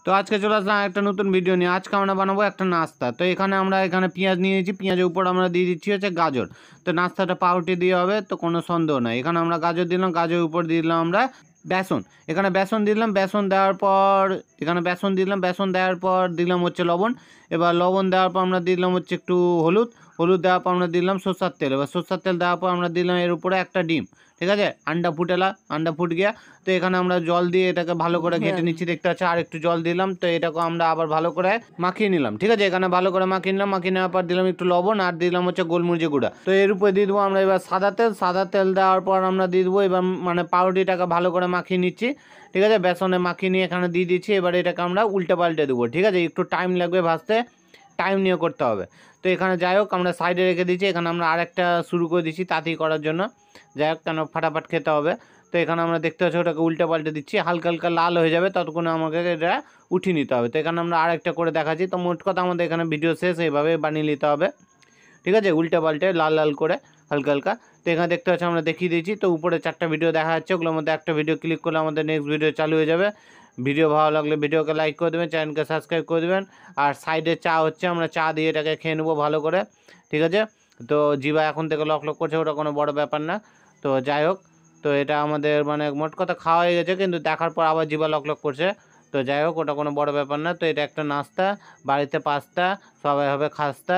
তো আজকে চলে আসলাম একটা নতুন ভিডিও নিয়ে। আজকে আমরা বানাবো একটা নাস্তা। তো এখানে পেঁয়াজ নিয়েছি, পেঁয়াজের উপর আমরা দিয়ে দিচ্ছি হচ্ছে গাজর। তো নাস্তাটা পাউরুটি দিয়ে হবে, তো কোনো সন্দেহ নাই। এখানে আমরা গাজর দিলাম, গাজরের উপর দিয়ে দিলাম আমরা বেসন। এখানে বেসন দিলাম, বেসন দেওয়ার পর বেসন দেওয়ার পর দিলাম হচ্ছে লবণ। এবার লবণ দেওয়ার পর আমরা দিলাম হচ্ছে একটু হলুদ। হলুদ দেওয়ার পর আমরা দিলাম সরষের তেল। এবার সরষের তেল দেওয়ার পর আমরা দিলাম এর উপরে একটা ডিম। ঠিক আছে, আন্ডা ফুট গিয়া। তো এখানে আমরা জল দিয়ে এটাকে ভালো করে ঘেঁটে নিচ্ছি, দেখতে পাচ্ছি। আর একটু জল দিলাম, তো এটাকে আমরা আবার ভালো করে মাখিয়ে নিলাম। ঠিক আছে, এখানে ভালো করে মাখিয়ে নিলাম। মাখিয়ে নেওয়ার পর দিলাম একটু লবণ আর দিলাম হচ্ছে গোলমরিচের গুঁড়া। তো এর উপরে দিয়ে দেবো আমরা এবার সাদা তেল দেওয়ার পর আমরা দিয়ে দেবো এবার মানে পাউরুটিটাকে ভালো করে মাখিয়ে নিচ্ছি। ঠিক আছে, বেসনে মাখিয়ে নিয়ে এখানে দিয়ে দিচ্ছি। এবার এটাকে আমরা উল্টে পাল্টে দেবো। ঠিক আছে, একটু টাইম লাগবে ভাজতে, টাইম নিয়ে করতে হবে। তো এখানে যাই হোক আমরা সাইডে রেখে দিচ্ছি। এখানে আমরা আরেকটা শুরু করে দিচ্ছি তাড়াতাড়ি করার জন্য, যাই হোক কেন ফাটাফাট খেতে হবে। তো এখানে আমরা দেখতে পাচ্ছি ওটাকে উল্টে পাল্টে দিচ্ছি, হালকা হালকা লাল হয়ে যাবে, ততক্ষণে আমাকে এটা উঠিয়ে নিতে হবে। তো এখানে আমরা আরেকটা করে দেখাচ্ছি। তো মোট কথা আমাদের এখানে ভিডিও শেষ, এইভাবে বানিয়ে নিতে হবে। ঠিক আছে, উল্টে পাল্টে লাল লাল করে হালকা হালকা। তো এখানে দেখতে পাচ্ছি আমরা দেখিয়ে দিয়েছি। তো উপরে 4টা ভিডিও দেখা যাচ্ছে, ওগুলোর মধ্যে একটা ভিডিও ক্লিক করলে আমাদের নেক্সট ভিডিও চালু হয়ে যাবে। ভিডিও ভালো লাগলে ভিডিওকে লাইক করে দেবেন, চ্যানেলকে সাবস্ক্রাইব করে দেবেন। আর সাইডে চা হচ্ছে, আমরা চা দিয়ে এটাকে খেয়ে নেবো ভালো করে। ঠিক আছে, তো জিভা এখন থেকে লক করছে, ওটা কোনো বড় ব্যাপার না। তো যাই হোক, তো এটা আমাদের মানে মোট কথা খাওয়া হয়ে গেছে, কিন্তু দেখার পর আবার জিভা লক করছে। তো যাই হোক, ওটা কোনো বড় ব্যাপার না। তো এটা একটা নাস্তা, বাড়িতে পাস্তা, সবাই হবে খাস্তা।